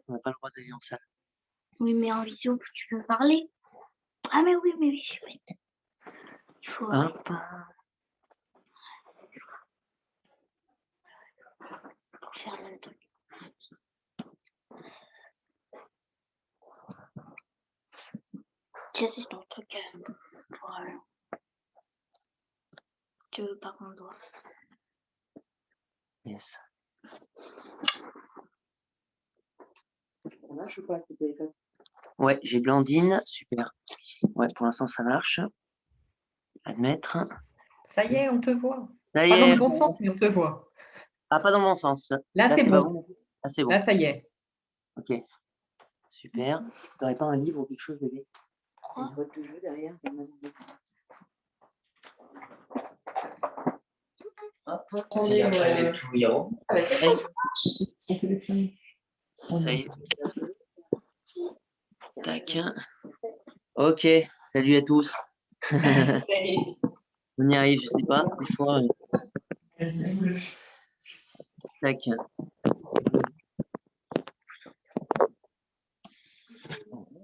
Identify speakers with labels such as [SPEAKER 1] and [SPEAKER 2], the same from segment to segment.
[SPEAKER 1] On n'a pas le droit d'aller en salle.
[SPEAKER 2] Oui, mais en visio, tu peux parler. Ah, mais oui, je suis bête. Il faut...
[SPEAKER 1] Hop.
[SPEAKER 2] Pour faire le truc. Ça, c'est ton truc pour... Tu veux pas qu'on le voit.
[SPEAKER 1] Yes.
[SPEAKER 3] Ça marche ou pas avec le téléphone?
[SPEAKER 1] Ouais, j'ai Blandine, super. Ouais, pour l'instant ça marche. Admettre.
[SPEAKER 4] Ça y est, on te voit.
[SPEAKER 1] Ça y
[SPEAKER 4] Pas dans
[SPEAKER 1] est.
[SPEAKER 4] le bon sens, mais on te voit.
[SPEAKER 1] Ah, pas dans mon sens.
[SPEAKER 4] Là, c'est
[SPEAKER 1] pas
[SPEAKER 4] bon.
[SPEAKER 1] bon. Là, c'est bon.
[SPEAKER 4] Là, ça y est.
[SPEAKER 1] Ok. Super. T'aurais pas un livre ou quelque chose, bébé?
[SPEAKER 3] Une boîte de jeu derrière.
[SPEAKER 1] Hop.
[SPEAKER 3] C'est la chaîne
[SPEAKER 1] de tout Yao.
[SPEAKER 3] Ah bah c'est
[SPEAKER 1] Hey.
[SPEAKER 3] ça marche. Ton téléphone.
[SPEAKER 1] Ça y est. Tac. Ok. Salut à tous.
[SPEAKER 3] Salut.
[SPEAKER 1] On y arrive, je sais pas. Des fois. Tac.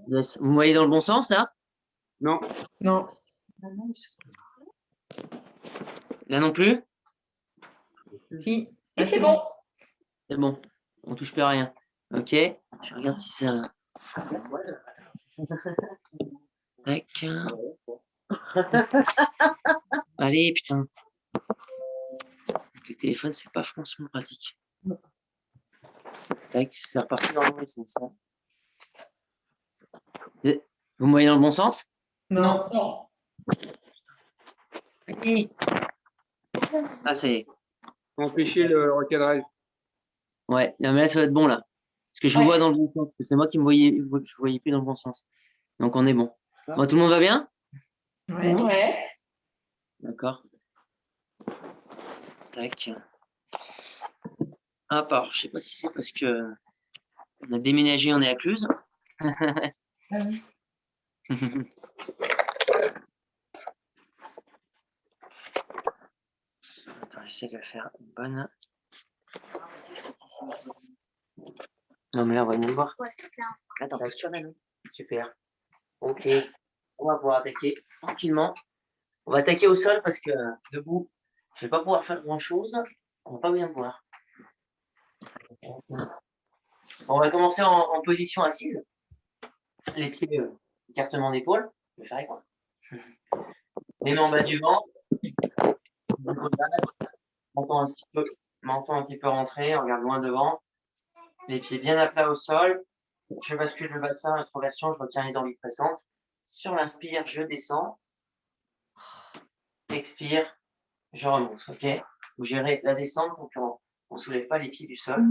[SPEAKER 1] Yes. Vous me voyez dans le bon sens, là? Non.
[SPEAKER 4] Non.
[SPEAKER 1] Là non plus?
[SPEAKER 4] Si.
[SPEAKER 3] Et c'est bon.
[SPEAKER 1] C'est bon. On touche plus à rien. Ok. Je regarde si ça. Tac. Allez, putain. Le téléphone, c'est pas franchement pratique. Tac, c'est reparti dans le bon sens. Hein. Vous me voyez dans le bon sens?
[SPEAKER 4] Non.
[SPEAKER 3] Non.
[SPEAKER 1] Allez. Ah, ça y est.
[SPEAKER 5] Empêcher le recadrage.
[SPEAKER 1] Ouais, non, mais là, ça va être bon, là. Parce que je vous vois dans le bon sens. Parce que c'est moi qui me voyais, je voyais plus dans le bon sens. Donc, on est bon. Bon, tout le monde va bien?
[SPEAKER 4] Ouais.
[SPEAKER 3] Ouais.
[SPEAKER 1] D'accord. Tac. Ah, part. Je sais pas si c'est parce que on a déménagé, on est à Cluse. Attends, j'essaie de faire une bonne. Non, mais là, on va mieux voir.
[SPEAKER 2] Ouais, là.
[SPEAKER 3] Attends, pousse-toi maintenant.
[SPEAKER 1] Super. Ok. On va pouvoir attaquer tranquillement. On va attaquer au sol parce que debout, je vais pas pouvoir faire grand chose. On va pas bien voir. On va commencer en position assise. Les pieds écartement d'épaule. Je vais faire avec moi. Les mains en bas du ventre. Menton un petit peu rentré. On regarde loin devant. Les pieds bien à plat au sol. Je bascule le bassin, introversion. Je retiens les envies pressantes. Sur l'inspire, je descends. Expire, je remonte. Ok. Vous gérez la descente, donc on ne soulève pas les pieds du sol.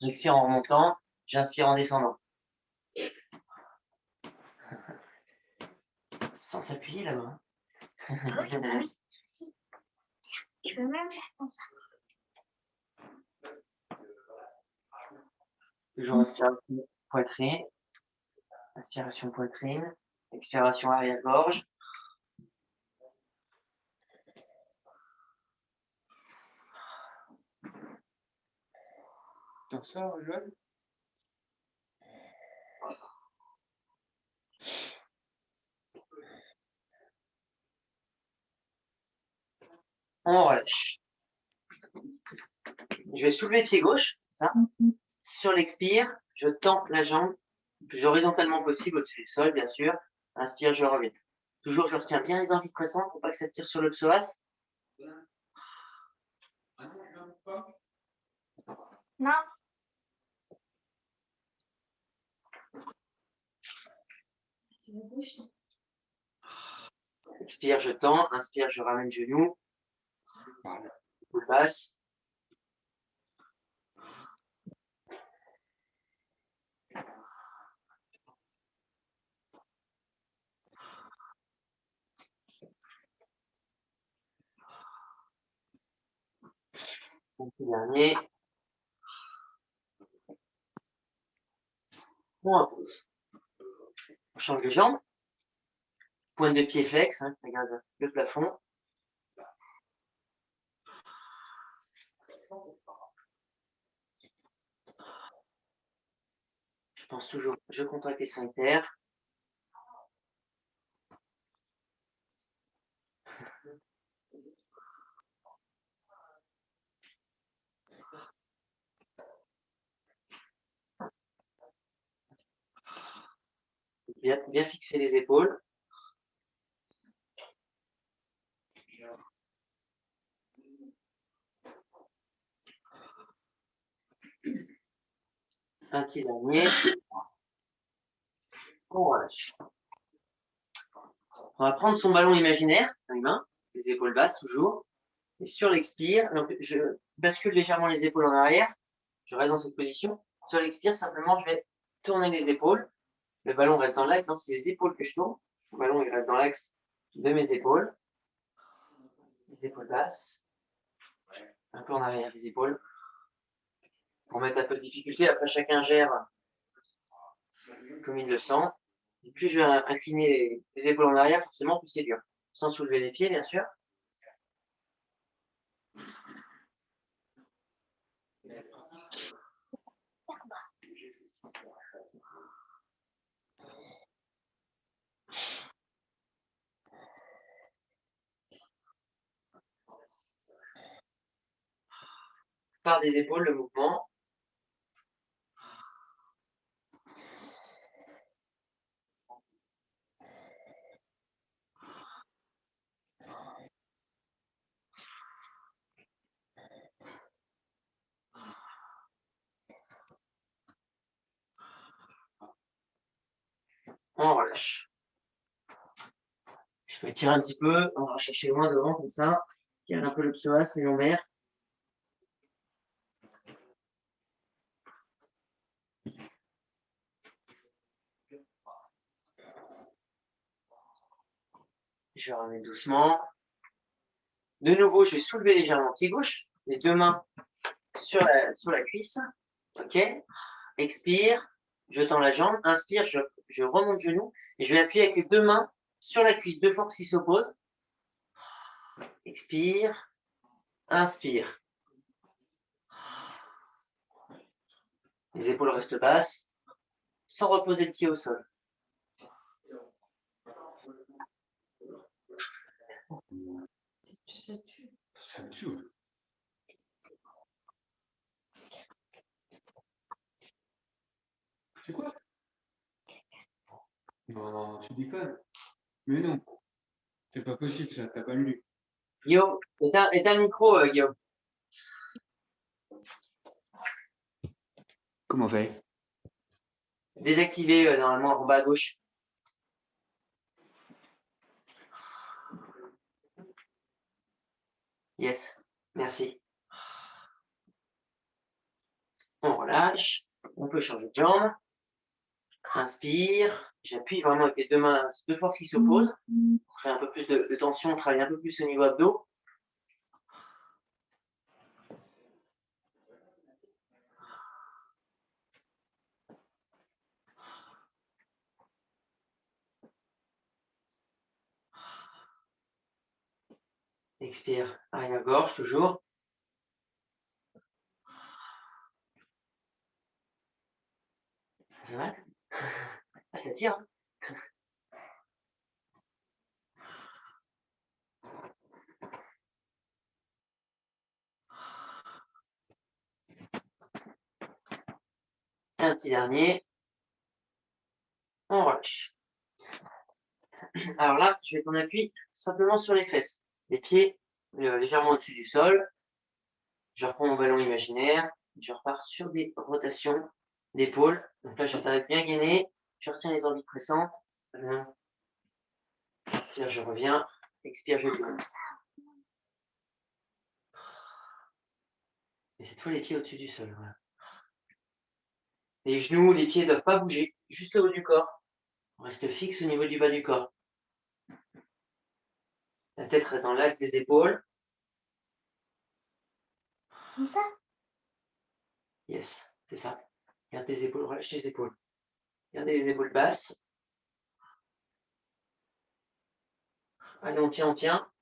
[SPEAKER 1] J'expire en remontant, j'inspire en descendant. Sans s'appuyer là-bas.
[SPEAKER 2] Oui. Je peux même faire comme ça.
[SPEAKER 1] Toujours inspiration poitrine. Inspiration poitrine. Expiration arrière-gorge.
[SPEAKER 5] T'en sors, Joël?
[SPEAKER 1] On relâche. Je vais soulever le pied gauche, ça. Sur l'expire, je tends la jambe le plus horizontalement possible au-dessus du sol, bien sûr. Inspire, je reviens. Toujours, je retiens bien les envies pressantes pour pas que ça tire sur le psoas.
[SPEAKER 2] Non.
[SPEAKER 1] Expire, je tends. Inspire, je ramène le genou. Épaule basse. Un petit dernier. On repose. On change de jambe. Pointe de pied flex, hein, regarde le plafond. Je pense toujours, je contracte les sphincters. Bien fixer les épaules. Un petit dernier. On relâche. On va prendre son ballon imaginaire, dans les mains, les épaules basses toujours. Et sur l'expire, donc je bascule légèrement les épaules en arrière. Je reste dans cette position. Sur l'expire, simplement, je vais tourner les épaules. Le ballon reste dans l'axe. Non, c'est les épaules que je tourne. Le ballon il reste dans l'axe de mes épaules. Les épaules basses. Un peu en arrière des épaules. Pour mettre un peu de difficulté. Après, chacun gère comme il le sent. Et plus je vais incliner les épaules en arrière, forcément, plus c'est dur. Sans soulever les pieds, bien sûr. Par des épaules, le mouvement. On relâche. Je vais tirer un petit peu, on va chercher loin devant comme ça. Tirer un peu le psoas et lombaire. Je ramène doucement. De nouveau, je vais soulever légèrement le pied gauche, les deux mains sur la cuisse. Ok. Expire, je tends la jambe. Inspire, je remonte le genou et je vais appuyer avec les deux mains sur la cuisse. Deux forces qui s'opposent. Expire, inspire. Les épaules restent basses, sans reposer le pied au sol.
[SPEAKER 5] Ça tue. C'est quoi? Non, tu déconnes. Mais non, c'est pas possible ça, t'as pas lu.
[SPEAKER 1] Guillaume, éteins le micro, Guillaume.
[SPEAKER 5] Comment on fait?
[SPEAKER 1] Désactivé normalement en bas à gauche. Yes, merci. On relâche. On peut changer de jambe. Inspire. J'appuie vraiment avec les deux mains, deux forces qui s'opposent. On crée un peu plus de tension, on travaille un peu plus au niveau abdos. Expire, arrière-gorge toujours. Ouais. Ah, ça tire. Hein. Un petit dernier. On relâche. Alors là, je vais ton appui simplement sur les fesses. Les pieds légèrement au-dessus du sol. Je reprends mon ballon imaginaire. Je repars sur des rotations d'épaule. Donc là, je t'arrête bien gainé. Je retiens les envies pressantes. Inspire, je reviens. Expire, je tourne. Et cette fois, les pieds au-dessus du sol. Voilà. Les genoux, les pieds ne doivent pas bouger. Juste le haut du corps. On reste fixe au niveau du bas du corps. La tête reste dans l'axe des épaules.
[SPEAKER 2] Comme ça?
[SPEAKER 1] Yes, c'est ça. Garde tes épaules, relâche tes épaules. Gardez les épaules basses. Allez, on tient, on tient.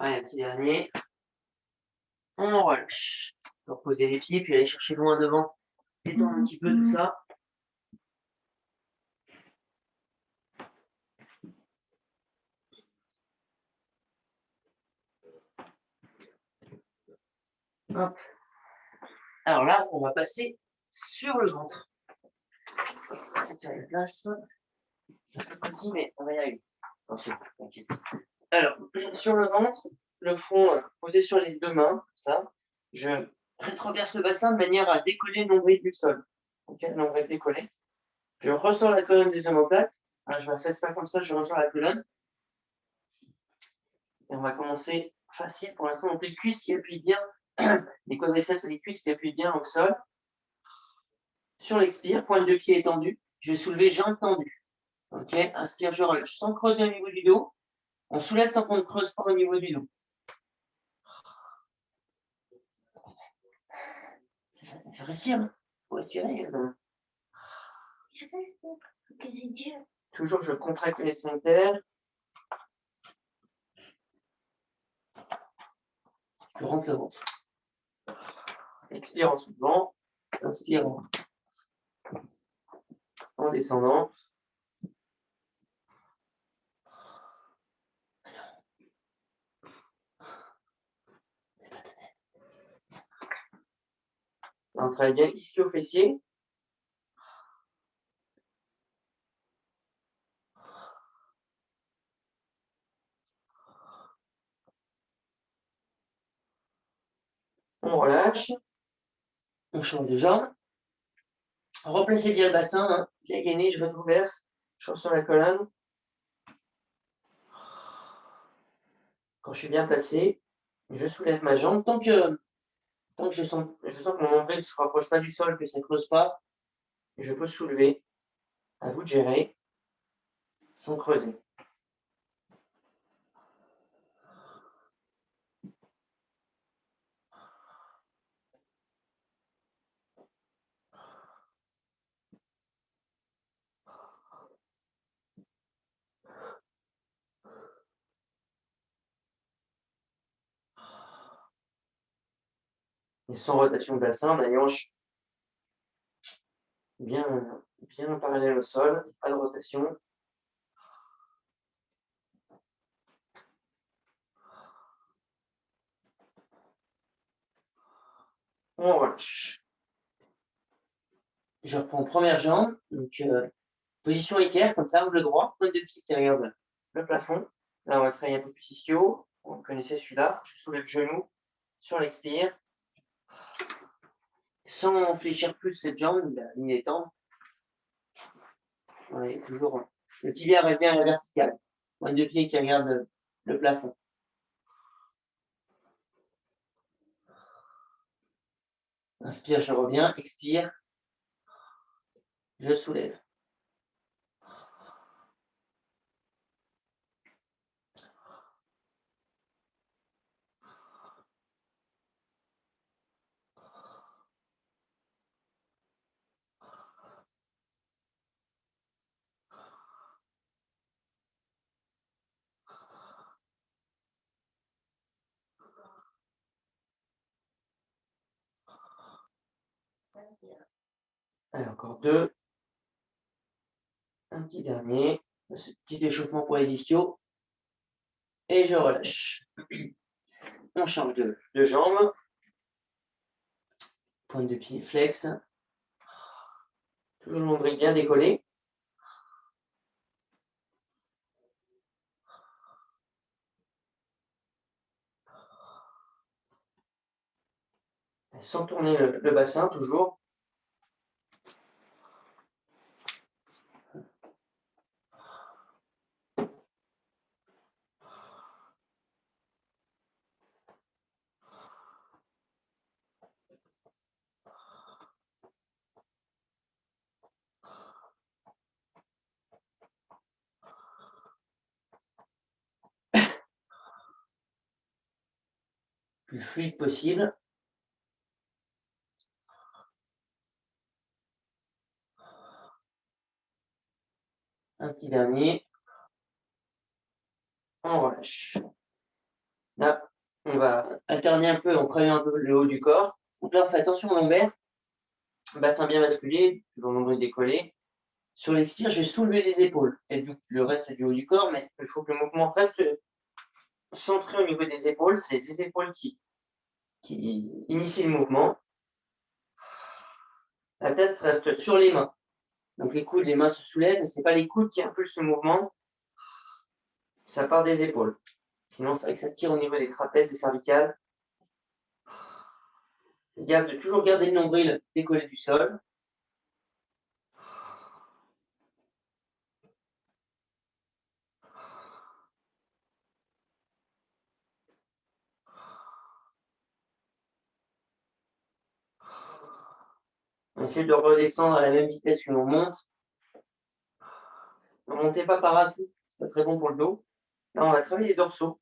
[SPEAKER 1] Allez, un petit dernier. On relâche. On va reposer les pieds, puis aller chercher loin devant. Détendre un petit peu tout ça. Hop. Alors là, on va passer sur le ventre. C'est à la place. C'est un peu petit, mais on va y arriver. Attention, t'inquiète. Alors, sur le ventre, le front posé sur les deux mains, ça. Je rétroverse le bassin de manière à décoller le nombril du sol. Ok, le nombril décollé. Je ressors la colonne des omoplates. Alors, je vais faire ça comme ça, je ressors la colonne. Et on va commencer facile. Pour l'instant, donc les cuisses qui appuient bien, les quadriceps et les cuisses qui appuient bien au sol. Sur l'expire, pointe de pied étendue. Je vais soulever jambes tendues. Ok, inspire, je relâche. Sans creuser au niveau du dos. On soulève tant qu'on ne creuse pas au niveau du dos. Respire. Il faut respirer.
[SPEAKER 2] Je respire. Que c'est dur.
[SPEAKER 1] Toujours, je contracte les sphincters. Je rentre le ventre. Expire en soulevant. Inspire en descendant. On travaille bien ischio-fessier. On relâche. On change de jambe. Replacez bien le bassin, hein. Bien gainé, je retroverse. Je ressens la colonne. Quand je suis bien placé, je soulève ma jambe. Tant que je sens que mon nombril ne se rapproche pas du sol, que ça ne creuse pas, je peux soulever. À vous de gérer, sans creuser. Et sans rotation de bassin, la hanche bien parallèle au sol, pas de rotation. On relâche. Je reprends première jambe, donc position équerre, comme ça, angle droit, pointe de pied qui regarde le plafond. Là, on va travailler un peu plus ischio. Vous connaissez celui-là. Je soulève le genou sur l'expire. Sans fléchir plus cette jambe, il est temps. Ouais, toujours. Le tibia reste bien à la verticale. Pointe de pied qui regarde le plafond. Inspire, je reviens. Expire. Je soulève. Allez, encore deux. Un petit dernier. Ce petit échauffement pour les ischios. Et je relâche. On change de jambe. Pointe de pied flex. Toujours le nombril bien décollé. Sans tourner le bassin, toujours. Plus fluide possible. Un petit dernier. On relâche. Là, on va alterner un peu, on travaille un peu le haut du corps. Donc là, on fait attention au lombaire, bassin bien basculé, toujours nombril décollé. Sur l'expire, je vais soulever les épaules et le reste du haut du corps, mais il faut que le mouvement reste centré au niveau des épaules. C'est les épaules qui initient le mouvement. La tête reste sur les mains. Donc les coudes, les mains se soulèvent, mais ce n'est pas les coudes qui impulsent le mouvement. Ça part des épaules. Sinon, c'est vrai que ça tire au niveau des trapèzes et cervicales. Gaffe de toujours garder le nombril décollé du sol. On essaie de redescendre à la même vitesse que l'on monte. Ne montez pas par à tout, c'est pas très bon pour le dos. Là, on va travailler les dorsaux.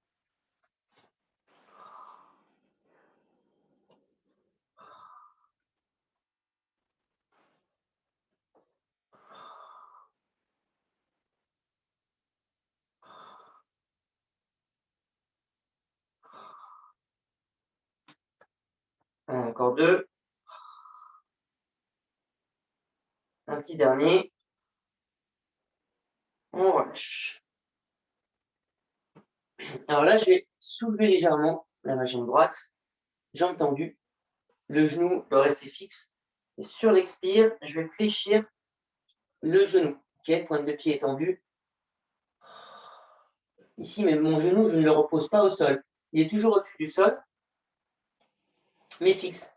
[SPEAKER 1] Encore deux. Un petit dernier. On relâche. Alors là, je vais soulever légèrement la jambe droite, jambe tendue. Le genou doit rester fixe. Et sur l'expire, je vais fléchir le genou. Ok, pointe de pied étendue. Ici, mais mon genou, je ne le repose pas au sol. Il est toujours au-dessus du sol, mais fixe.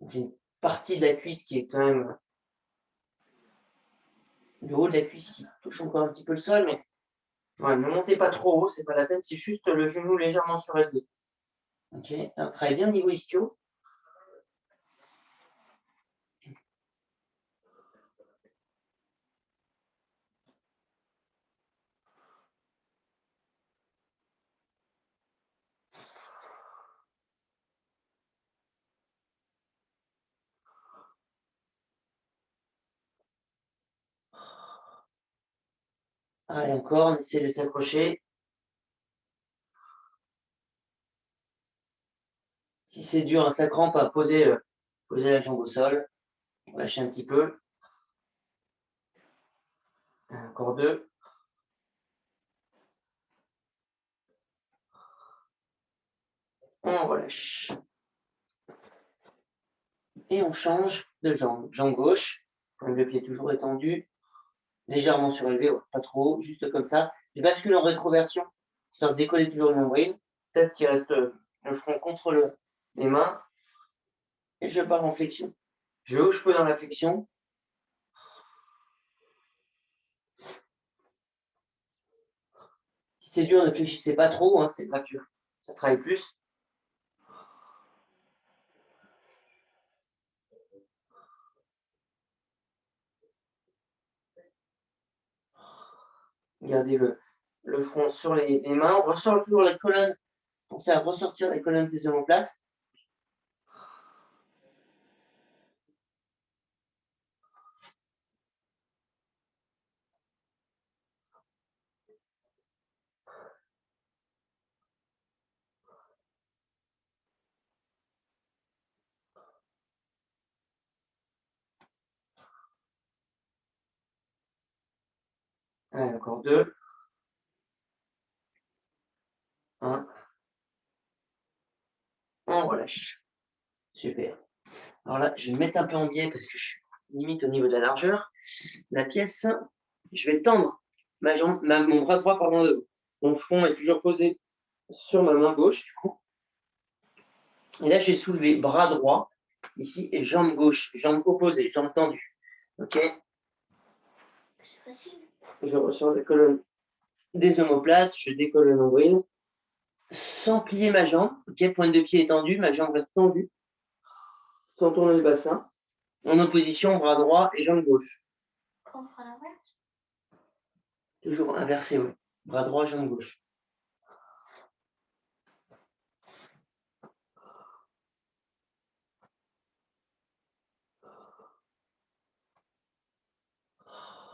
[SPEAKER 1] J'ai une partie de la cuisse qui est quand même le haut de la cuisse qui touche encore un petit peu le sol, mais ouais, ne montez pas trop haut, c'est pas la peine, c'est juste le genou légèrement surélevé. Ok, alors travaillez bien au niveau ischio. Allez, encore, on essaie de s'accrocher. Si c'est dur, hein, ça crampe, à poser la jambe au sol. Lâchez un petit peu. Encore deux. On relâche. Et on change de jambe. Jambe gauche, le pied toujours étendu, légèrement surélevé, ouais, pas trop haut, juste comme ça. Je bascule en rétroversion, histoire de décoller toujours le nombril. Tête qui reste le front contre les mains. Et je pars en flexion. Je vais où je peux dans la flexion. Si c'est dur, ne fléchissez pas trop, hein, c'est pas dur. Ça travaille plus. Gardez le front sur les mains. On ressort toujours la colonne. Pensez à ressortir la colonne des omoplates. Allez, encore deux. Un. On relâche. Super. Alors là, je vais me mettre un peu en biais parce que je suis limite au niveau de la largeur. La pièce, je vais tendre mon bras droit, pardon, devant. Mon front est toujours posé sur ma main gauche, du coup. Et là, je vais soulever bras droit, ici, et jambe gauche, jambe opposée, jambe tendue. Ok?
[SPEAKER 2] C'est facile.
[SPEAKER 1] Je ressors la colonne des omoplates, je décolle le nombril, sans plier ma jambe, ok? Pointe de pied étendue, ma jambe reste tendue, sans tourner le bassin, en opposition, bras droit et jambe gauche.
[SPEAKER 2] Contre l'inverse.
[SPEAKER 1] Toujours inversé, oui. Bras droit, jambe gauche.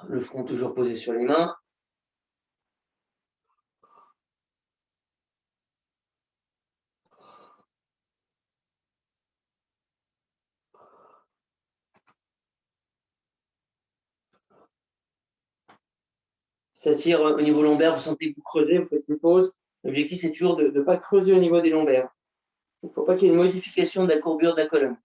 [SPEAKER 1] Le front toujours posé sur les mains. Ça tire au niveau lombaire, vous sentez que vous creusez, vous faites une pause. L'objectif, c'est toujours de ne pas creuser au niveau des lombaires. Il ne faut pas qu'il y ait une modification de la courbure de la colonne.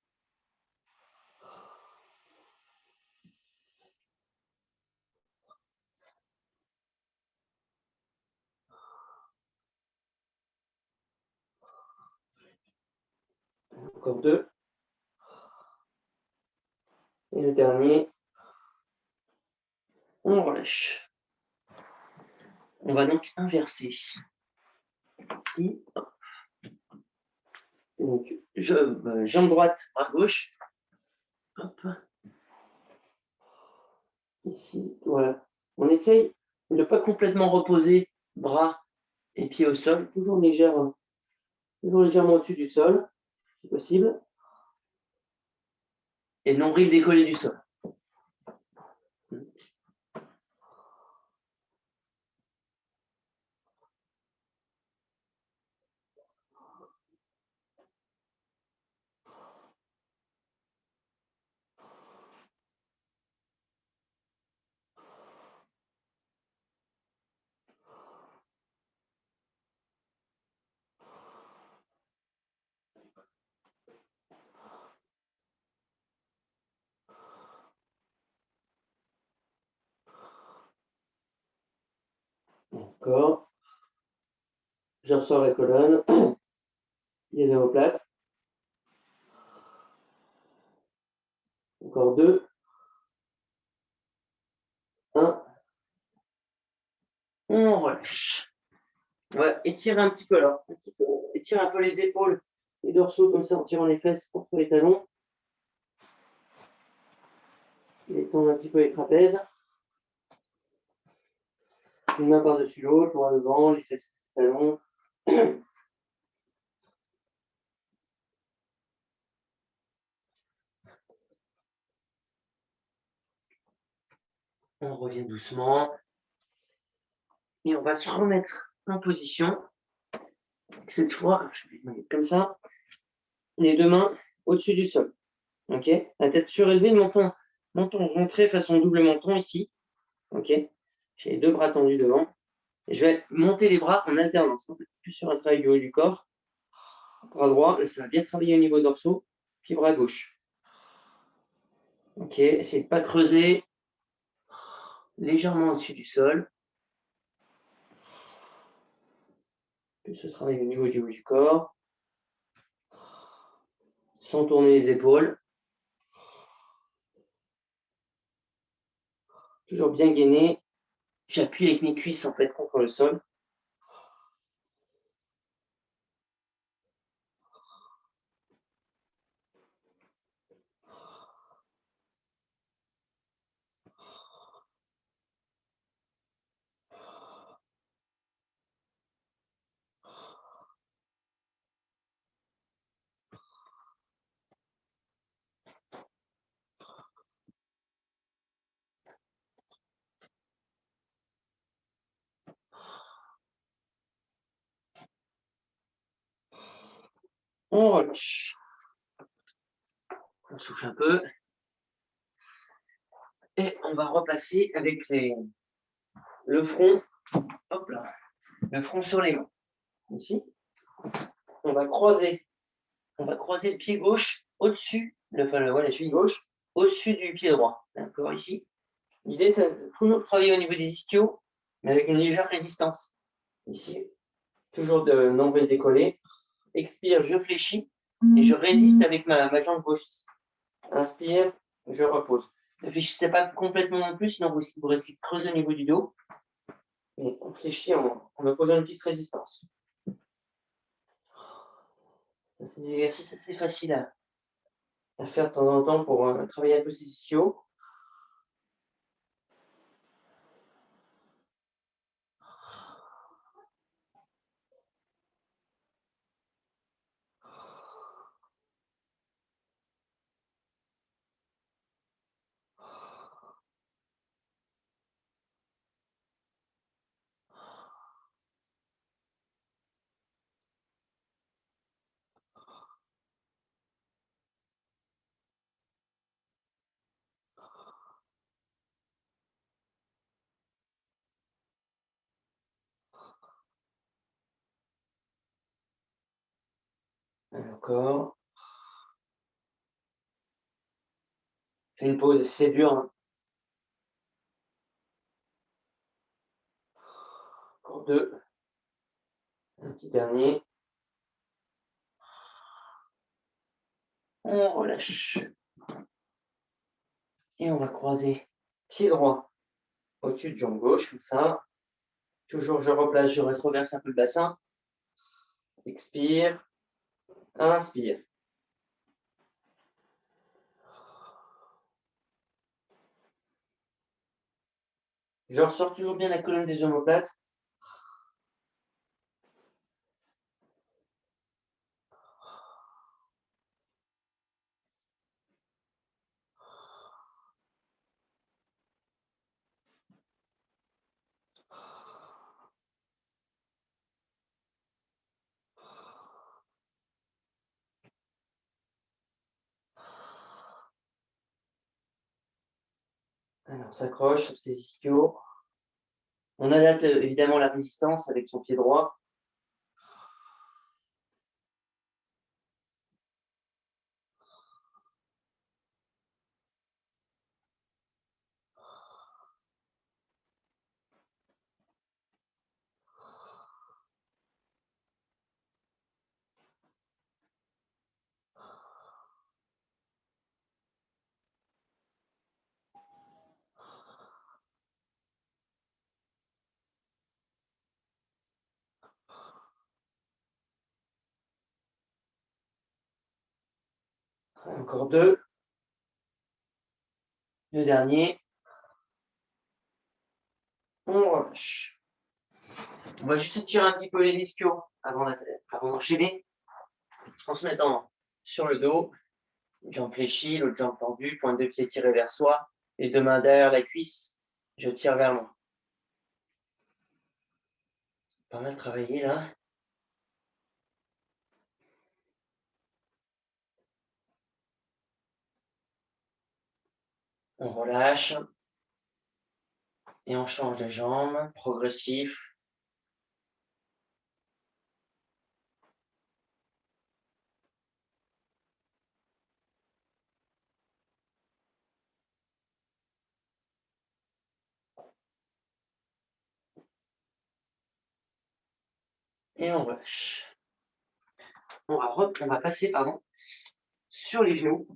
[SPEAKER 1] Encore 2. Et le dernier. On relâche. On va donc inverser. Ici. Donc, jambe droite, bras gauche. Hop. Ici, voilà. On essaye de ne pas complètement reposer bras et pieds au sol, toujours légèrement au-dessus du sol, si possible. Et nombril décollé du sol. Encore. Je ressors la colonne. Les omoplates. Encore 2. 1. On relâche. On va étirer un petit peu là. Étirer un peu les épaules, les dorsaux, comme ça, en tirant les fesses contre les talons. Étendre un petit peu les trapèzes. Une main par-dessus l'autre, droit devant, les fesses contre les talons. On revient doucement. Et on va se remettre en position. Cette fois, je vais me mettre comme ça. Les 2 mains au-dessus du sol. Ok. La tête surélevée, le menton rentré façon double menton ici. Ok. J'ai les 2 bras tendus devant. Et je vais monter les bras en alternance. Un peu plus sur un travail du haut du corps. Bras droit, là, ça va bien travailler au niveau dorsaux. Puis bras gauche. Ok. Essayez de ne pas creuser. Légèrement au-dessus du sol. Plus ce travail au niveau du haut du corps. Sans tourner les épaules. Toujours bien gainé. J'appuie avec mes cuisses en fait contre le sol. On relâche. On souffle un peu. Et on va repasser avec le front. Hop là. Le front sur les mains. Ici. On va croiser. On va croiser le pied gauche au-dessus, la cheville gauche, au-dessus du pied droit. D'accord, ici. L'idée, c'est toujours travailler au niveau des ischios, mais avec une légère résistance. Ici, toujours de nombril décollé. Expire, je fléchis et je résiste avec ma jambe gauche. Inspire, je repose. Ne fléchissez pas complètement non plus, sinon vous risquez de creuser au niveau du dos. Et on fléchit en opposant une petite résistance. C'est des exercices assez faciles à faire de temps en temps pour travailler un peu ces ischios. encore. Fais une pause, c'est dur. Hein. Encore 2. Un petit dernier. On relâche. Et on va croiser pied droit au-dessus de jambe gauche, comme ça. Toujours, je replace, je rétroverse un peu le bassin. Expire. Inspire. Je ressors toujours bien la colonne des omoplates. Alors, on s'accroche sur ses ischios. On adapte évidemment la résistance avec son pied droit. Encore 2. Le dernier. On relâche. On va juste tirer un petit peu les ischios avant d'enchaîner. En se mettant sur le dos, une jambe fléchie, l'autre jambe tendue, pointe de pied tirée vers soi, les 2 mains derrière la cuisse, je tire vers moi. Pas mal travaillé là. On relâche et on change de jambe, progressif. Et on relâche. On va passer sur les genoux.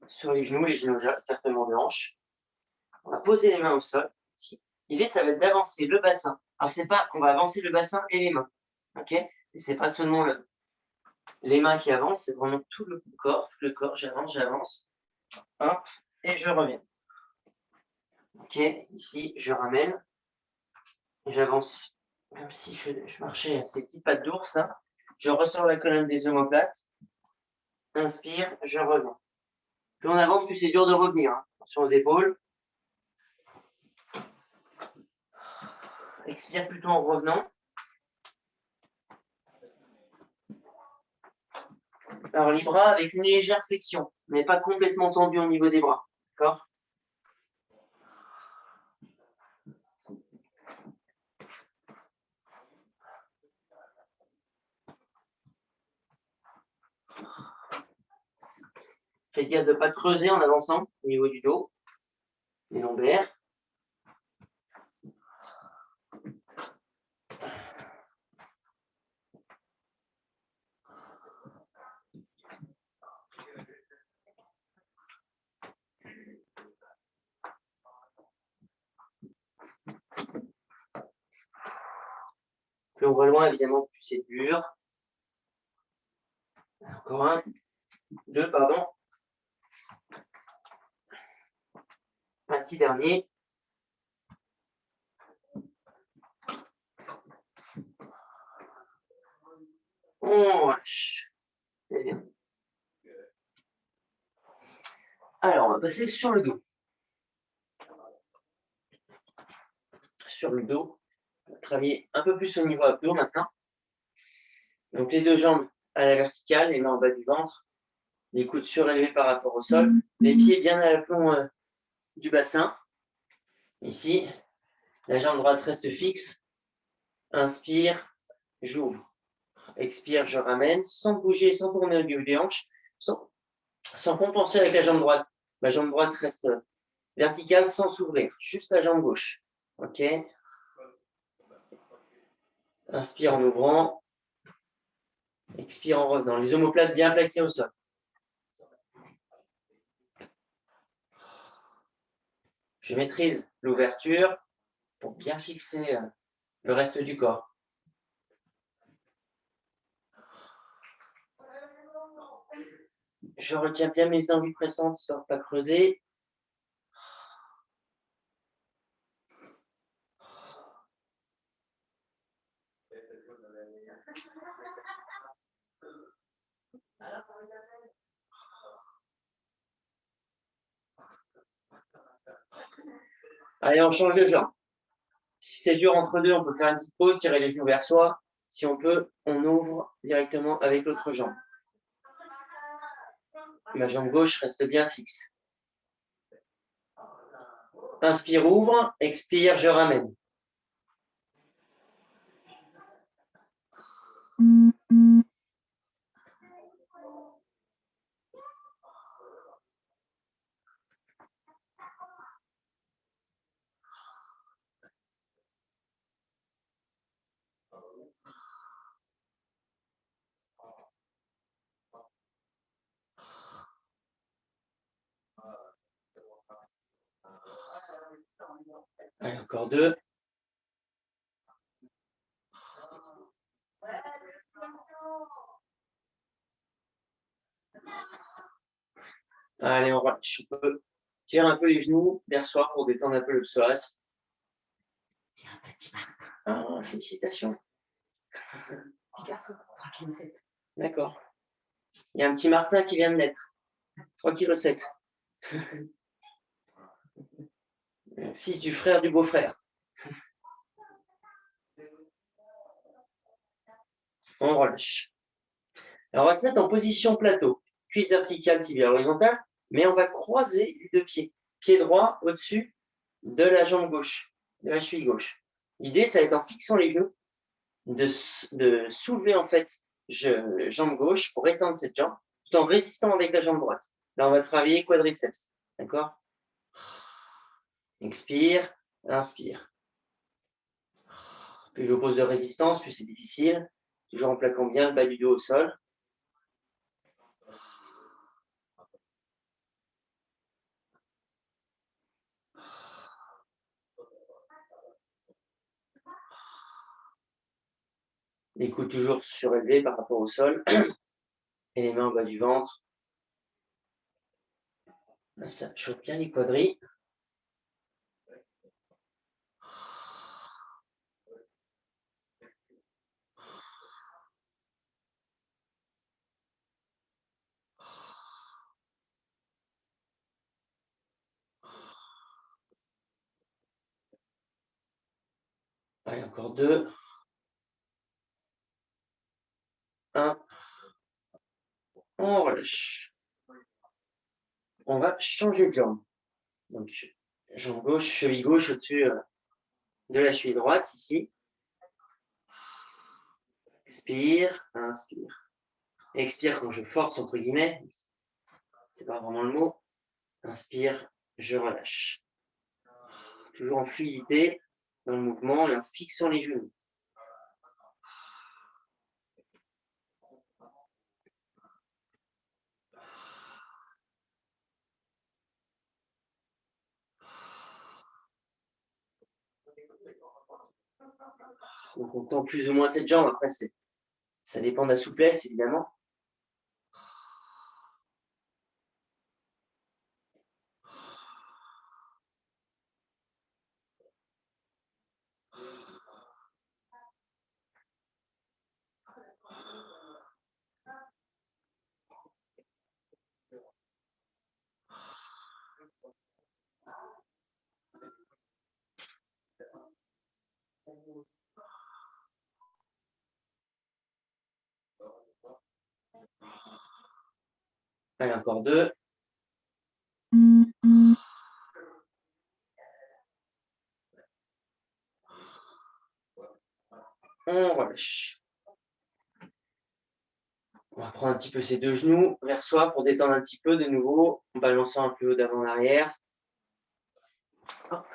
[SPEAKER 1] Sur les genoux carrément de hanche. On va poser les mains au sol. L'idée, ça va être d'avancer le bassin. Alors, c'est pas qu'on va avancer le bassin et les mains. OK? Et c'est pas seulement les mains qui avancent, c'est vraiment tout le corps. Tout le corps, j'avance. Hop, et je reviens. OK? Ici, je ramène. J'avance comme si je marchais ces petites pattes d'ours. Là. Je ressors la colonne des omoplates. Inspire, je reviens. Plus on avance, plus c'est dur de revenir. Hein. Attention aux épaules. Expire plutôt en revenant. Alors, les bras avec une légère flexion. On n'est pas complètement tendu au niveau des bras. D'accord? Faites gaffe de ne pas creuser en avançant au niveau du dos, des lombaires. Plus on va loin, évidemment, plus c'est dur. Encore 2, pardon. Un petit dernier. On lâche. C'est bien. Alors, on va passer sur le dos. Sur le dos, on va travailler un peu plus au niveau abdos maintenant. Donc, les 2 jambes à la verticale, les mains en bas du ventre, les coudes surélevés par rapport au sol, les pieds bien à l'aplomb du bassin. Ici, la jambe droite reste fixe. Inspire, j'ouvre. Expire, je ramène, sans bouger, sans tourner au niveau des hanches, sans compenser avec la jambe droite. Ma jambe droite reste verticale sans s'ouvrir, juste la jambe gauche. OK? Inspire en ouvrant. Expire en revenant. Les omoplates bien plaquées au sol. Je maîtrise l'ouverture pour bien fixer le reste du corps. Je retiens bien mes envies pressantes, histoire de ne pas creuser. Allez, on change de jambe. Si c'est dur entre deux, on peut faire une petite pause, tirer les genoux vers soi. Si on peut, on ouvre directement avec l'autre jambe. Ma jambe gauche reste bien fixe. Inspire, ouvre. Expire, je ramène. Allez, encore deux. Allez, on relâche. On peut tirer un peu les genoux vers soi pour détendre un peu le psoas.
[SPEAKER 3] C'est un petit Martin.
[SPEAKER 1] Ah, félicitations.
[SPEAKER 3] Petit garçon, 3,7 kg.
[SPEAKER 1] D'accord. Il y a un petit Martin qui vient de naître. 3,7 kg. Fils du frère du beau-frère. On relâche. Alors, on va se mettre en position plateau. Cuisse verticale, tibia horizontale, mais on va croiser les deux pieds. Pied droit au-dessus de la jambe gauche, de la cheville gauche. L'idée, ça va être en fixant les genoux, de soulever en fait jambe gauche pour étendre cette jambe, tout en résistant avec la jambe droite. Là, on va travailler quadriceps. D'accord? Expire, inspire. Plus j'oppose de résistance, plus c'est difficile. Toujours en plaquant bien le bas du dos au sol. Les coudes toujours surélevés par rapport au sol. Et les mains au bas du ventre. Là, ça chauffe bien les quadris. Allez, encore deux. Un. On relâche. On va changer de jambe. Donc, jambe gauche, cheville gauche au-dessus de la cheville droite, ici. Expire, inspire. Expire quand je force, entre guillemets. C'est pas vraiment le mot. Inspire, je relâche. Toujours en fluidité dans le mouvement et en fixant les genoux. Donc on tend plus ou moins cette jambe. Après, ça dépend de la souplesse, évidemment. Allez, encore deux. On relâche. On va prendre un petit peu ses deux genoux vers soi pour détendre un petit peu de nouveau, en balançant un peu d'avant en arrière. Hop.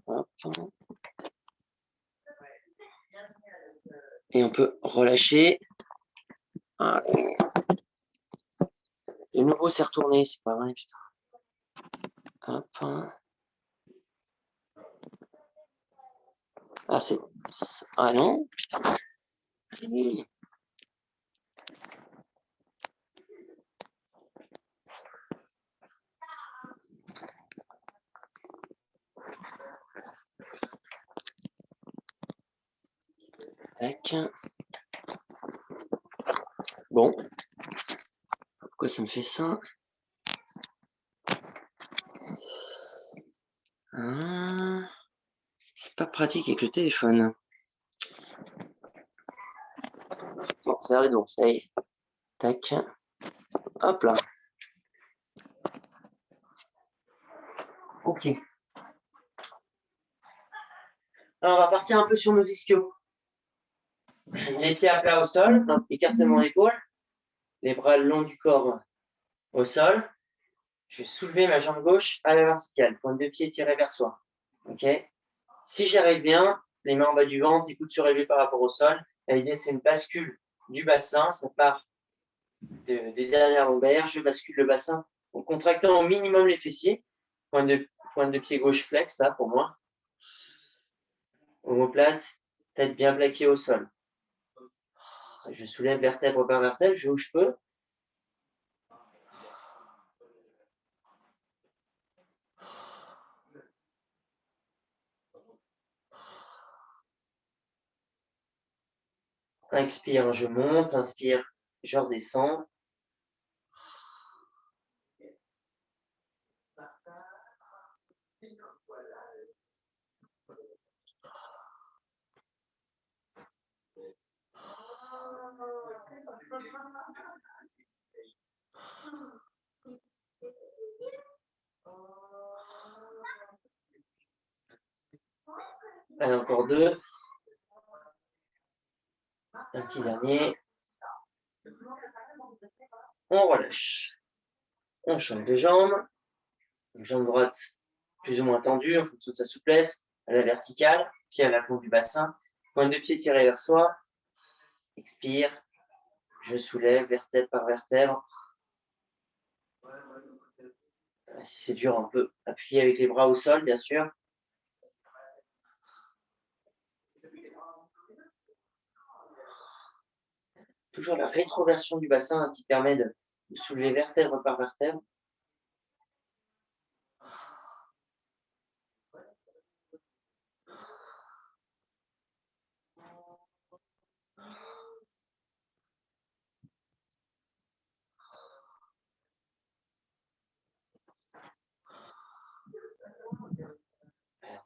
[SPEAKER 1] Hop. Et on peut relâcher. Allez. De nouveau, c'est retourné, c'est pas vrai, putain. Hop. Ah, c'est... Ah non, putain. Allez. Tac. Bon. Pourquoi ça me fait ça? Ah. C'est pas pratique avec le téléphone. Bon, ça a l'air bon, ça y est. Tac. Hop là. Ok. Alors, on va partir un peu sur nos ischios. Les pieds à plat au sol, donc écartement d'épaule, les bras le long du corps au sol. Je vais soulever ma jambe gauche à la verticale, pointe de pied tiré vers soi. Ok. Si j'arrive bien, les mains en bas du ventre, les coudes surélevés par rapport au sol. L'idée, c'est une bascule du bassin. Ça part des dernières lombaires. Je bascule le bassin en contractant au minimum les fessiers. Pointe de pied gauche flex, ça pour moi. Omoplate, tête bien plaquée au sol. Je soulève vertèbre par vertèbre, je vais où je peux. Expire, je monte. Inspire, je redescends. Allez, encore deux. Un petit dernier. On relâche. On change de jambe. Jambe droite plus ou moins tendue en fonction de sa souplesse. À la verticale, pied à la plomb du bassin. Pointe de pied tirée vers soi. Expire. Je soulève vertèbre par vertèbre. Si c'est dur, on peut appuyer avec les bras au sol, bien sûr. Toujours la rétroversion du bassin qui permet de soulever vertèbre par vertèbre.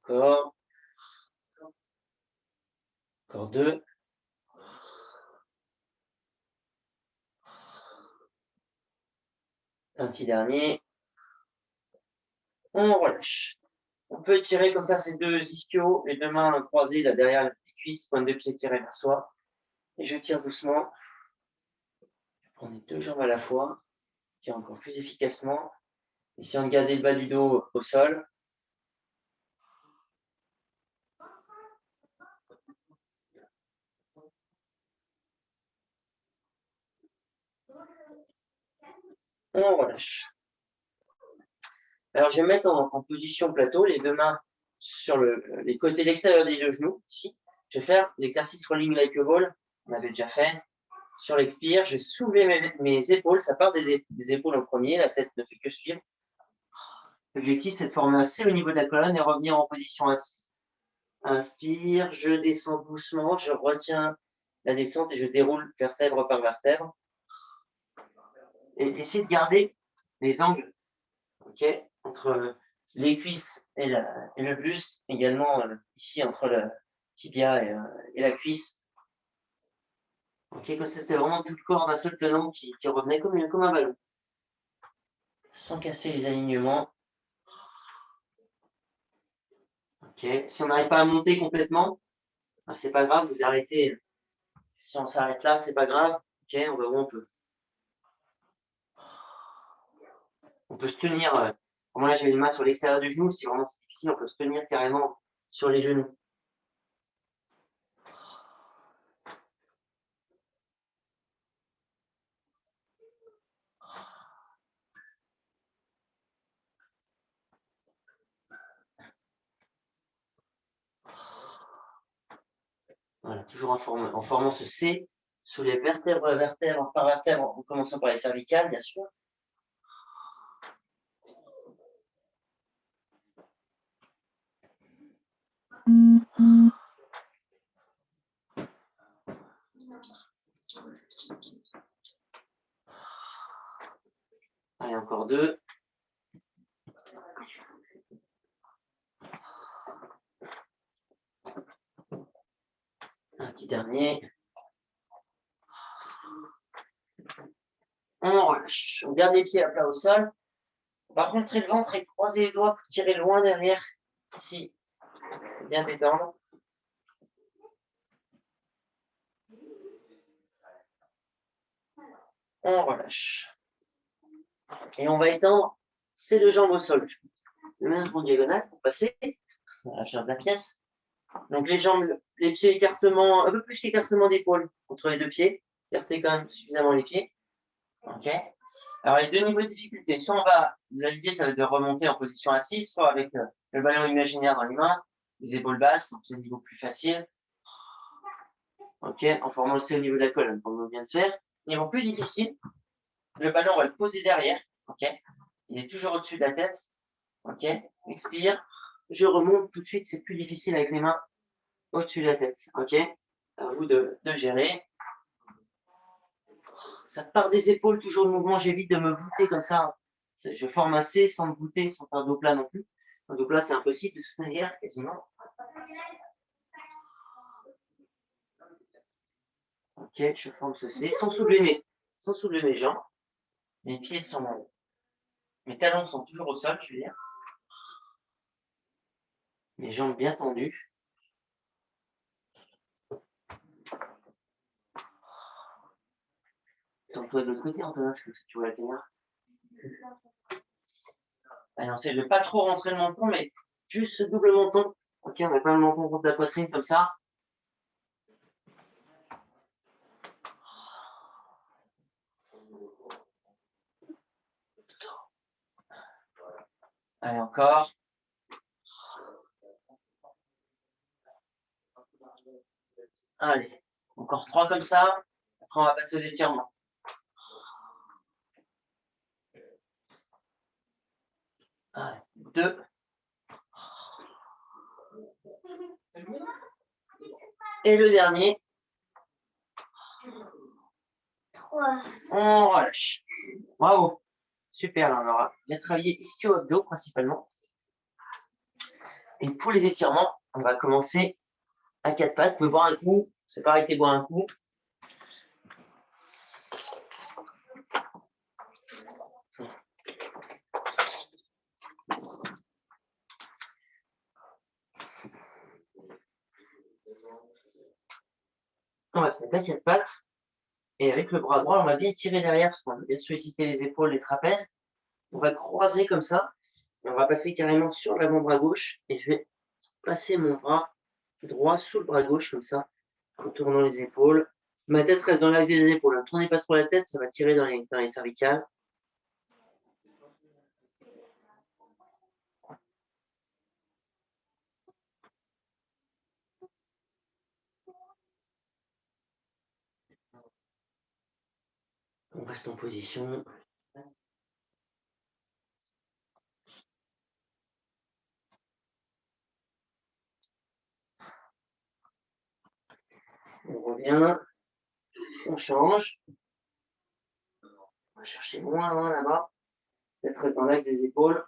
[SPEAKER 1] Encore. Encore deux. Un petit dernier. On relâche. On peut tirer comme ça ces deux ischios, les deux mains croisées là derrière les cuisses, pointe de pied tirée vers soi. Et je tire doucement. Je prends les deux jambes à la fois. Je tire encore plus efficacement. Essayons de garder le bas du dos au sol. On relâche. Alors, je vais mettre en position plateau, les deux mains sur les côtés extérieurs des deux genoux, ici. Je vais faire l'exercice rolling like a ball, on avait déjà fait. Sur l'expire, je vais soulever mes épaules, ça part des épaules en premier, la tête ne fait que suivre. L'objectif, c'est de former un C au niveau de la colonne et revenir en position assise. Inspire, je descends doucement, je retiens la descente et je déroule vertèbre par vertèbre. Et essayez de garder les angles, okay, entre les cuisses et le buste, également ici entre le tibia et la cuisse. Ok, comme c'était vraiment tout le corps d'un seul tenant qui revenait comme un ballon. Sans casser les alignements. Ok. Si on n'arrive pas à monter complètement, ben, c'est pas grave, vous arrêtez. Si on s'arrête là, c'est pas grave. Ok, on va où on peut. On peut se tenir. Moi, là, j'ai les mains sur l'extérieur du genou. Si vraiment c'est difficile, on peut se tenir carrément sur les genoux. Voilà, toujours en formant ce C sous les vertèbres, vertèbres par vertèbre, en commençant par les cervicales, bien sûr. Allez, encore 2. Un petit dernier. On relâche. On garde les pieds à plat au sol. Par contre, rentrer le ventre et croiser les doigts pour tirer loin derrière. Ici, bien détendre. On relâche. Et on va étendre ces deux jambes au sol. Je mets un en diagonale pour passer à la charge de la pièce. Donc les jambes, les pieds écartement, un peu plus qu'écartement d'épaule entre les deux pieds. Écartez quand même suffisamment les pieds. Ok. Alors les deux niveaux de difficulté. Soit on va, l'idée ça va être de remonter en position assise, soit avec le ballon imaginaire dans les mains, les épaules basses, donc c'est le niveau plus facile. Ok, en formant aussi le niveau de la colonne, comme on vient de faire. Niveau plus difficile, le ballon on va le poser derrière. Ok. Il est toujours au-dessus de la tête. Ok. Expire. Je remonte tout de suite, c'est plus difficile avec les mains au-dessus de la tête. Ok. À vous de gérer. Ça part des épaules, toujours le mouvement. J'évite de me voûter comme ça. Je forme assez sans me voûter, sans faire dos plat non plus. Un dos plat, c'est impossible de toute manière, quasiment. Ok, je forme ce C sans soulever mes jambes. Mes pieds sont. Mes talons sont toujours au sol, je veux dire. Mes jambes bien tendues. Tends-toi de l'autre côté, Antonin, parce que tu vois la caméra. Allez, on essaie de ne pas trop rentrer le menton, mais juste ce double menton. Ok, on n'a pas le menton contre la poitrine comme ça. Allez, encore. Allez, encore 3 comme ça. Après, on va passer aux étirements. Allez, 2. Et le dernier.
[SPEAKER 2] 3.
[SPEAKER 1] On relâche. Bravo. Super, là, on aura bien travaillé ischio-abdos principalement. Et pour les étirements, on va commencer à 4 pattes. Vous pouvez boire un coup. C'est pas arrêter de boire un coup. On va se mettre à 4 pattes. Et avec le bras droit, on va bien tirer derrière parce qu'on va bien solliciter les épaules, les trapèzes. On va croiser comme ça. Et on va passer carrément sur l'avant-bras gauche. Et je vais passer mon bras droit sous le bras gauche comme ça, en tournant les épaules. Ma tête reste dans l'axe des épaules. Ne tournez pas trop la tête, ça va tirer dans les cervicales. On reste en position. On revient. On change. On va chercher moins loin là-bas. Peut-être dans l'axe des épaules.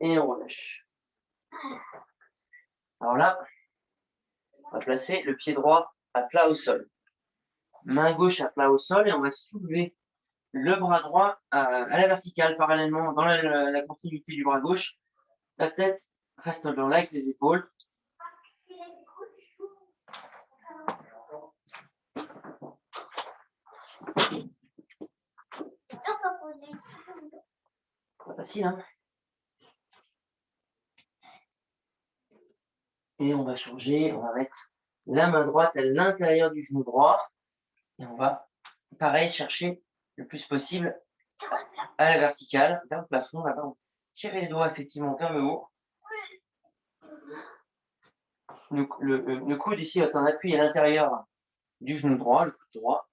[SPEAKER 1] Et on relâche. Alors là, On va placer le pied droit à plat au sol. Main gauche à plat au sol et on va soulever le bras droit à la verticale, parallèlement dans la continuité du bras gauche. La tête reste dans l'axe des épaules. Pas facile, hein? Et on va changer, on va mettre la main droite à l'intérieur du genou droit. Et on va, pareil, chercher le plus possible à la verticale, vers le plafond. Là-bas, on va tirer les doigts effectivement vers le haut. Le coude ici va être en appui à l'intérieur du genou droit, le coude droit.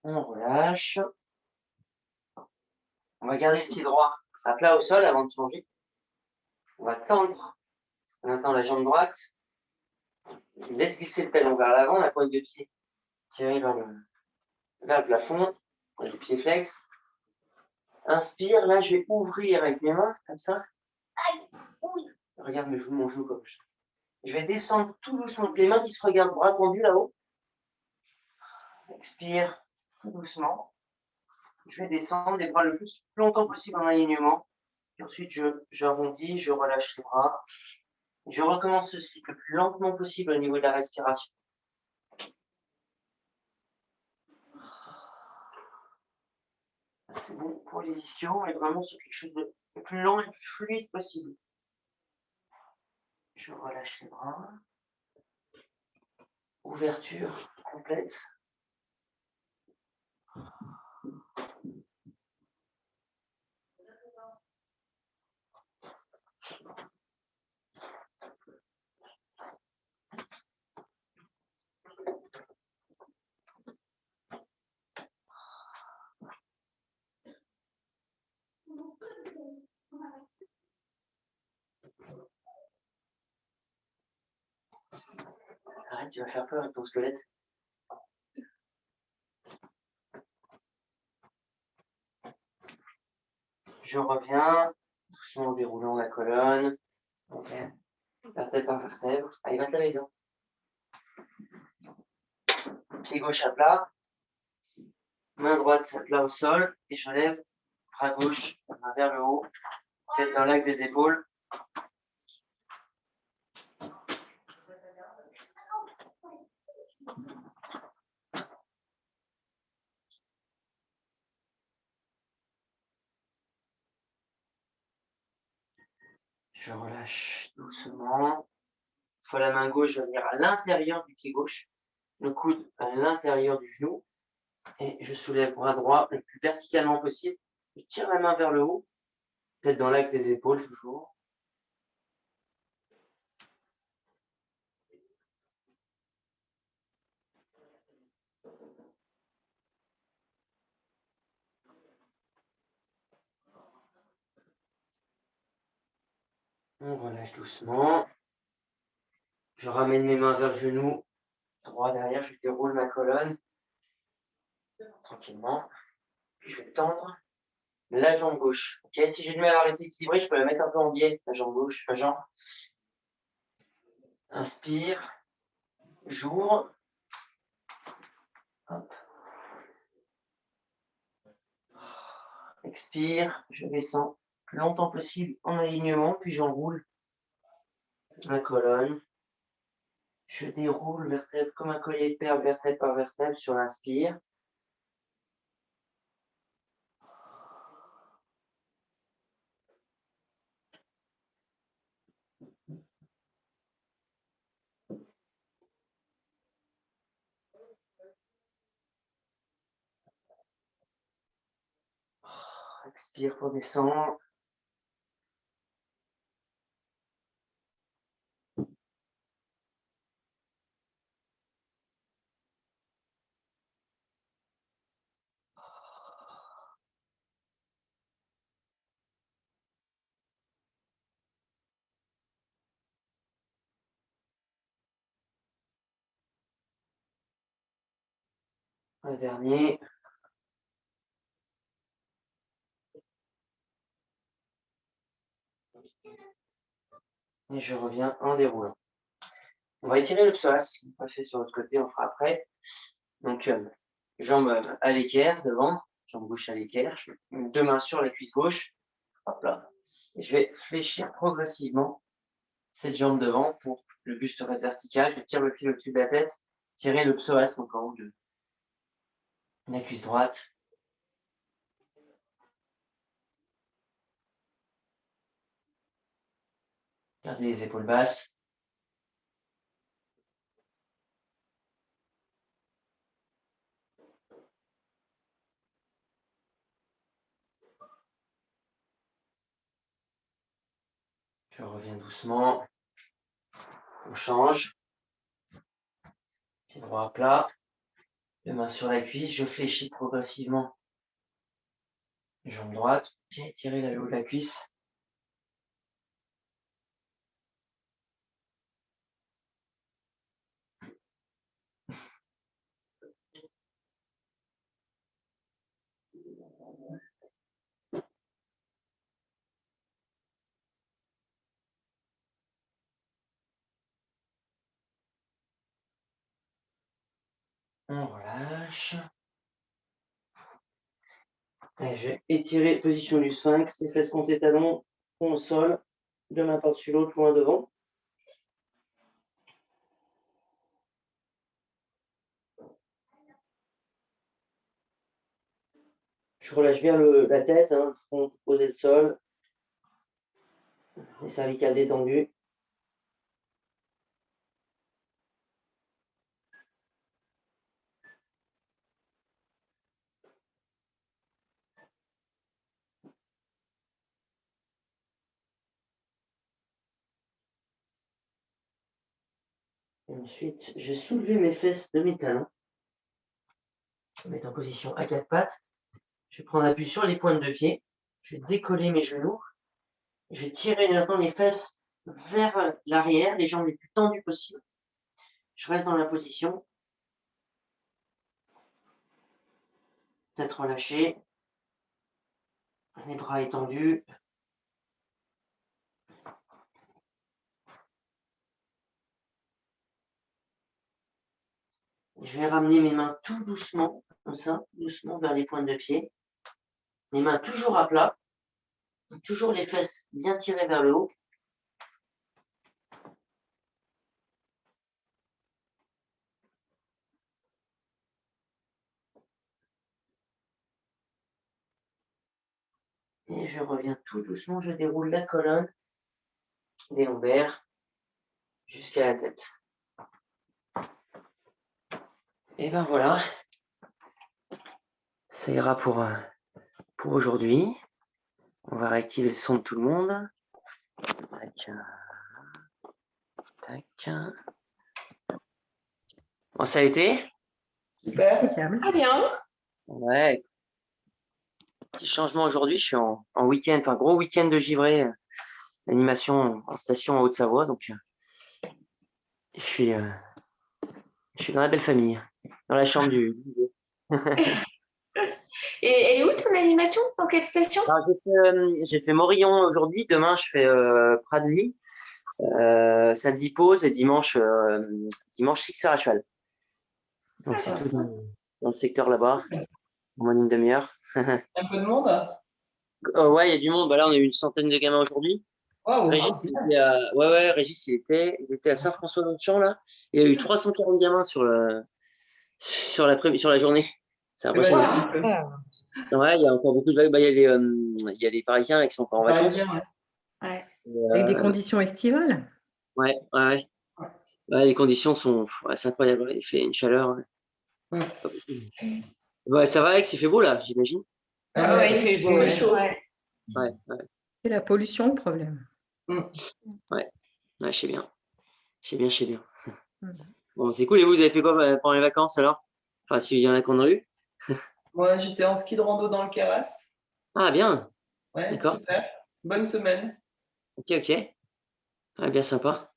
[SPEAKER 1] On relâche. On va garder le pied droit à plat au sol avant de changer. On va tendre maintenant la jambe droite. On laisse glisser le talon vers l'avant, la pointe de pied tirée vers le plafond, le pied flex. Inspire, là je vais ouvrir avec mes mains, comme ça. Regarde mon genou comme ça. Je vais descendre tout doucement avec les mains qui se regardent, bras tendus là-haut. Expire tout doucement. Je vais descendre les bras le plus longtemps possible en alignement. Et ensuite, j'arrondis, je relâche les bras. Je recommence ce cycle le plus lentement possible au niveau de la respiration. C'est bon pour les ischios, mais vraiment sur quelque chose de le plus lent et le plus fluide possible. Je relâche les bras. Ouverture complète. Arrête, tu vas faire peur avec ton squelette. Je reviens, doucement en déroulant la colonne. Ok. Vertèbre par vertèbre. Allez, va te laver les dents. Pied gauche à plat. Main droite à plat au sol. Et je lève. Bras gauche, main vers le haut. Tête dans l'axe des épaules. Je relâche doucement. Cette fois, la main gauche va venir à l'intérieur du pied gauche. Le coude à l'intérieur du genou. Et je soulève bras droit le plus verticalement possible. Je tire la main vers le haut. Tête dans l'axe des épaules toujours. On relâche doucement. Je ramène mes mains vers le genou. Droit derrière, je déroule ma colonne. Tranquillement. Puis je vais tendre la jambe gauche. Ok, si j'ai du mal à rester équilibré, je peux la mettre un peu en biais, la jambe gauche, la jambe. Inspire. J'ouvre. Hop. Expire. Je descends le plus longtemps possible en alignement, puis j'enroule ma colonne. Je déroule vertèbre comme un collier de perles, vertèbre par vertèbre sur l'inspire. Expire pour descendre. Un dernier. Et je reviens en déroulant. On va étirer le psoas. On l'a fait sur l'autre côté, on fera après. Donc, jambes à l'équerre devant, jambe gauche à l'équerre. Je mets 2 mains sur la cuisse gauche. Hop là. Et je vais fléchir progressivement cette jambe devant pour que le buste reste vertical. Je tire le fil au-dessus de la tête. Tirer le psoas, donc en haut de la cuisse droite. Gardez les épaules basses. Je reviens doucement. On change. Pied droit à plat. 2 mains sur la cuisse. Je fléchis progressivement. Jambe droite. Bien étirer le haut de la cuisse. On relâche. Allez, je vais étirer position du sphinx, les fesses comptées talons, front au sol, 2 mains par-dessus l'autre, loin devant. Je relâche bien la tête, le front posé le sol, les cervicales détendues. Et ensuite, je vais soulever mes fesses de mes talons. Je vais mettre en position à 4 pattes. Je vais prendre appui sur les pointes de pied. Je vais décoller mes genoux. Je vais tirer maintenant les fesses vers l'arrière, les jambes les plus tendues possibles. Je reste dans la position. Tête relâchée. Les bras étendus. Je vais ramener mes mains tout doucement, comme ça, doucement vers les pointes de pied. Les mains toujours à plat. Toujours les fesses bien tirées vers le haut. Et je reviens tout doucement, je déroule la colonne, les lombaires, jusqu'à la tête. Et ben voilà, ça ira pour aujourd'hui. On va réactiver le son de tout le monde. Tac. Tac. Bon, ça a été?
[SPEAKER 3] Super.
[SPEAKER 4] Impeccable.
[SPEAKER 6] Très bien.
[SPEAKER 1] Ouais. Petit changement aujourd'hui, je suis en week-end, enfin gros week-end de givré, animation en station en Haute-Savoie, donc je suis dans la belle famille, dans la chambre du.
[SPEAKER 6] Et elle est où ton animation? Dans quelle station?
[SPEAKER 1] Alors, j'ai fait Morillon aujourd'hui, demain je fais Pradly, samedi pause et dimanche Sixer à cheval. Donc c'est tout dans le secteur là-bas, en moins d'une demi-heure.
[SPEAKER 3] Un peu de monde?
[SPEAKER 1] Ouais, il y a du monde, bah là on a eu une centaine de gamins aujourd'hui.
[SPEAKER 3] Waouh.
[SPEAKER 1] Régis, Régis, il était à Saint-François-dans-le-Champ, là. Il y a eu 340 gamins sur la journée. C'est
[SPEAKER 3] Eh ben,
[SPEAKER 1] impressionnant. Ouais, il y a encore beaucoup de vagues. Bah, il y a les Parisiens là, qui sont encore en vacances.
[SPEAKER 3] Parisien, ouais.
[SPEAKER 6] Ouais.
[SPEAKER 4] Avec des conditions estivales.
[SPEAKER 1] Ouais. Ouais, les conditions sont c'est incroyable. Il fait une chaleur.
[SPEAKER 3] Ouais.
[SPEAKER 1] Ouais, ça va, Alex, il fait beau là, j'imagine.
[SPEAKER 3] Ah ouais,
[SPEAKER 6] il fait beau.
[SPEAKER 3] il fait chaud.
[SPEAKER 6] Ouais.
[SPEAKER 1] Ouais.
[SPEAKER 4] C'est la pollution le problème.
[SPEAKER 1] Ouais, je sais bien. Je sais bien.
[SPEAKER 4] Mm.
[SPEAKER 1] Bon, c'est cool. Et vous avez fait quoi pendant les vacances alors? Enfin, s'il y en a qu'on a eu.
[SPEAKER 3] Moi, j'étais en ski de rando dans le Queyras.
[SPEAKER 1] Ah, bien.
[SPEAKER 3] Ouais,
[SPEAKER 1] D'accord.
[SPEAKER 3] super. Bonne semaine.
[SPEAKER 1] Ok. Ouais, bien sympa.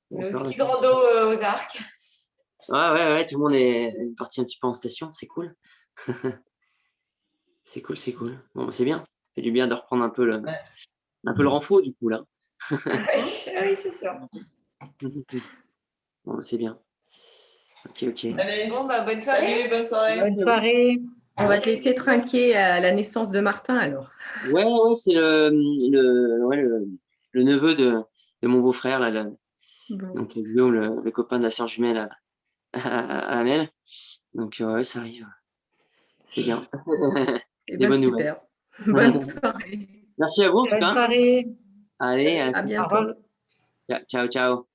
[SPEAKER 6] Le
[SPEAKER 1] D'accord.
[SPEAKER 6] ski de rando aux Arcs.
[SPEAKER 1] Ouais, tout le monde est parti un petit peu en station, c'est cool. C'est cool. Bon, bah, c'est bien. Ça fait du bien de reprendre un peu le renfort du coup là.
[SPEAKER 6] Oui, c'est sûr.
[SPEAKER 7] Bon, c'est bien. Ok.
[SPEAKER 3] Allez,
[SPEAKER 6] Bon, bah, bonne soirée.
[SPEAKER 3] salut, bonne soirée.
[SPEAKER 8] Bonne soirée.
[SPEAKER 4] On va te laisser trinquer à la naissance de Martin alors.
[SPEAKER 7] Ouais, c'est le neveu de mon beau-frère, là,
[SPEAKER 4] Bon.
[SPEAKER 7] donc Guillaume, le copain de la sœur jumelle à Amel. Donc, ouais, ça arrive. C'est bien.
[SPEAKER 4] Eh
[SPEAKER 7] Des
[SPEAKER 4] ben,
[SPEAKER 7] bonnes
[SPEAKER 4] super. Bonne soirée.
[SPEAKER 7] Merci à vous, en tout
[SPEAKER 8] Bonne
[SPEAKER 7] cas.
[SPEAKER 8] soirée.
[SPEAKER 7] Allez,
[SPEAKER 4] À
[SPEAKER 8] Au
[SPEAKER 4] bientôt.
[SPEAKER 8] revoir.
[SPEAKER 7] ciao.